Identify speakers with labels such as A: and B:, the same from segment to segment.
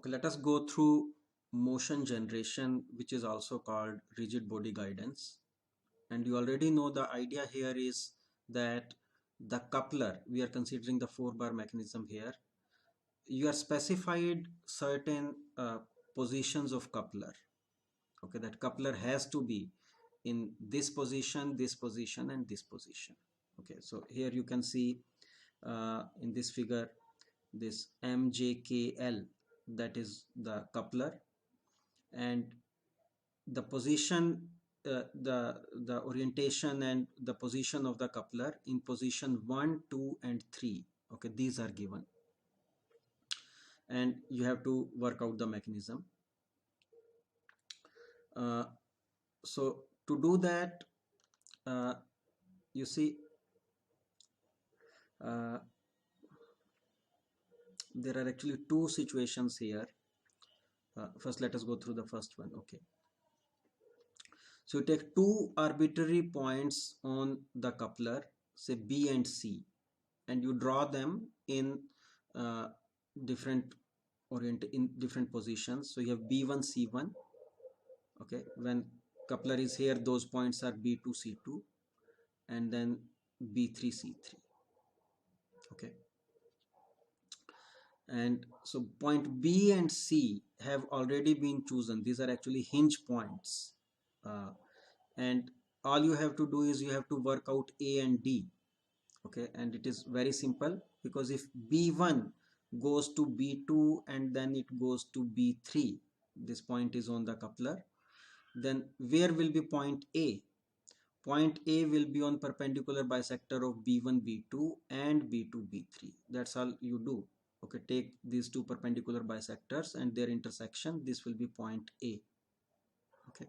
A: Okay, let us go through motion generation, which is also called rigid body guidance. And you already know the idea here is that the coupler, we are considering the 4-bar mechanism here. You are specified certain positions of coupler. Okay, that coupler has to be in this position, and this position. Okay, so here you can see in this figure this MJKL, that is the coupler, and the position, the orientation and the position of the coupler in position 1, 2 and 3. Okay, these are given, and you have to work out the mechanism. So to do that, you see uh, there are actually two situations here. First, let us go through the first one. Okay, so you take two arbitrary points on the coupler, say B and C, and you draw them in uh, different different positions. So you have B1, C1. Okay, when coupler is here, those points are B2, C2, and then B3, C3. Okay, and so point B and C have already been chosen. These are actually hinge points, and all you have to do is you have to work out A and D. Okay, and it is very simple, because if B1 goes to B2 and then it goes to B3, this point is on the coupler, then where will be point A? Point A will be on perpendicular bisector of B1, B2 and B2, B3. That's all you do. Okay, take these two perpendicular bisectors and their intersection. This will be point A. Okay,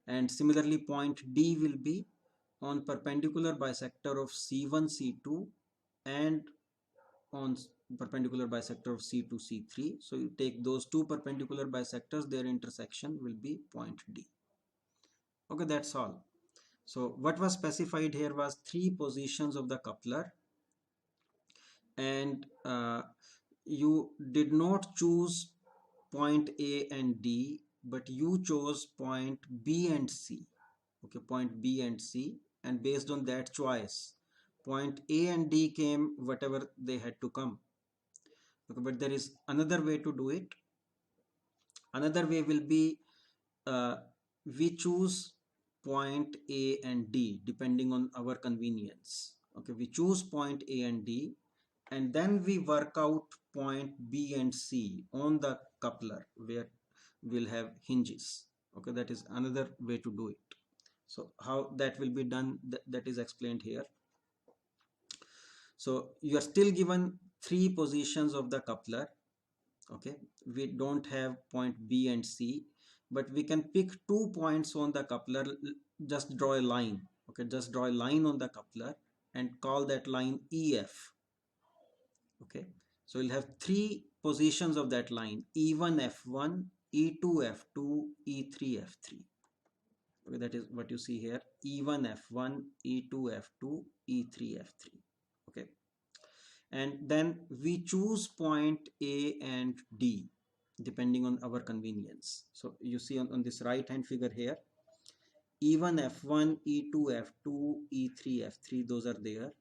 A: and similarly point D will be on perpendicular bisector of C1, C2 and on perpendicular bisector of C2, C3. So you take those two perpendicular bisectors, their intersection will be point D. Okay, that's all. So what was specified here was three positions of the coupler, and you did not choose point A and D, but you chose point B and C. Okay, point B and C, and based on that choice, point A and D came whatever they had to come. Okay, but there is another way to do it. Another way will be we choose point A and D depending on our convenience. Okay, we choose point A and D, and then we work out point B and C on the coupler where we'll have hinges. Okay, that is another way to do it. So how that will be done, that is explained here. So you are still given three positions of the coupler. Okay, we don't have point B and C, but we can pick 2 points on the coupler. Just draw a line. Okay, just draw a line on the coupler and call that line EF. Okay, so we'll have three positions of that line: E1, F1, E2, F2, E3, F3. Okay, that is what you see here: E1, F1, E2, F2, E3, F3. Okay, and then we choose point A and D depending on our convenience. So you see on this right hand figure here, E1, F1, E2, F2, E3, F3, those are there,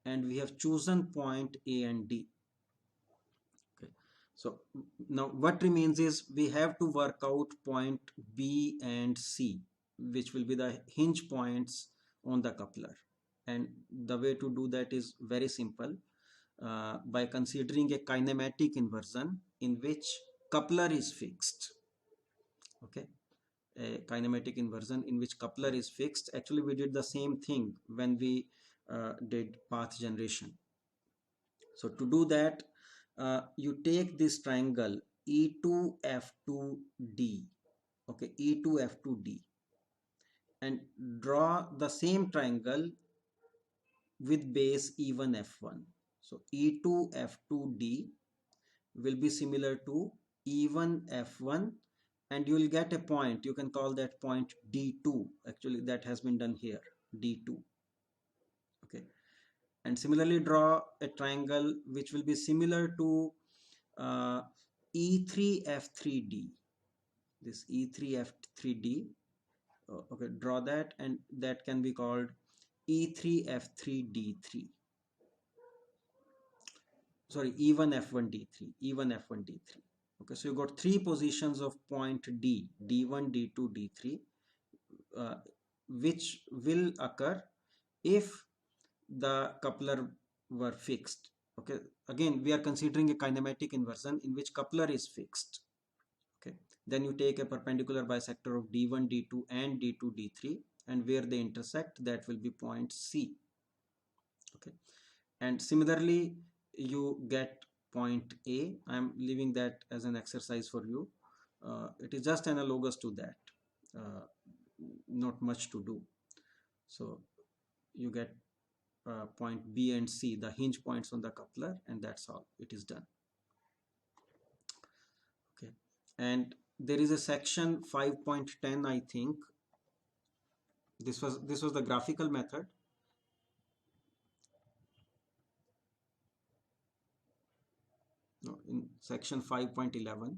A: and we have chosen point A and D. Okay, so now what remains is we have to work out point B and C, which will be the hinge points on the coupler, and the way to do that is very simple. By considering a kinematic inversion in which coupler is fixed. Okay, a kinematic inversion in which coupler is fixed. Actually, we did the same thing when we did path generation. So to do that, you take this triangle E2F2D. Okay, E2F2D, and draw the same triangle with base E1F1. So E2F2D will be similar to E1F1, and you will get a point. You can call that point D2. Actually, that has been done here, D2. Okay, and similarly draw a triangle which will be similar to E3F3D. This E3F3D, okay, draw that, and that can be called E3F3D3. Sorry, E1F1D3, E1F1D3. Okay, so you got three positions of point D, D1, D2, D3, which will occur if the coupler were fixed. Okay, again we are considering a kinematic inversion in which coupler is fixed. Okay, then you take a perpendicular bisector of D1, D2 and D2, D3, and where they intersect, that will be point C. Okay, and similarly you get point A. I am leaving that as an exercise for you. It is just analogous to that, not much to do. So you get point B and C, the hinge points on the coupler, and that's all. It is done. Okay, and there is a section 5.10, I think. This was the graphical method. No, in section 5.11.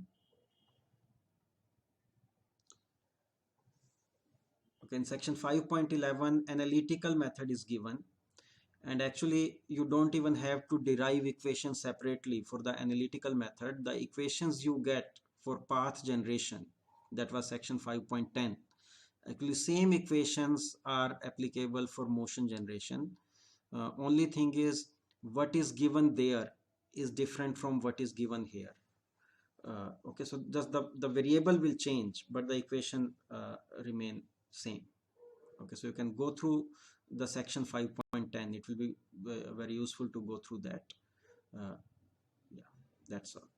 A: Okay, in section 5.11, analytical method is given, and actually you don't even have to derive equations separately for the analytical method. The equations you get for path generation, that was section 5.10. Actually same equations are applicable for motion generation. Only thing is what is given there is different from what is given here. Okay, so just the variable will change, but the equation remain same. Okay, so you can go through the section 5.10. It will be very useful to go through that. Yeah, that's all.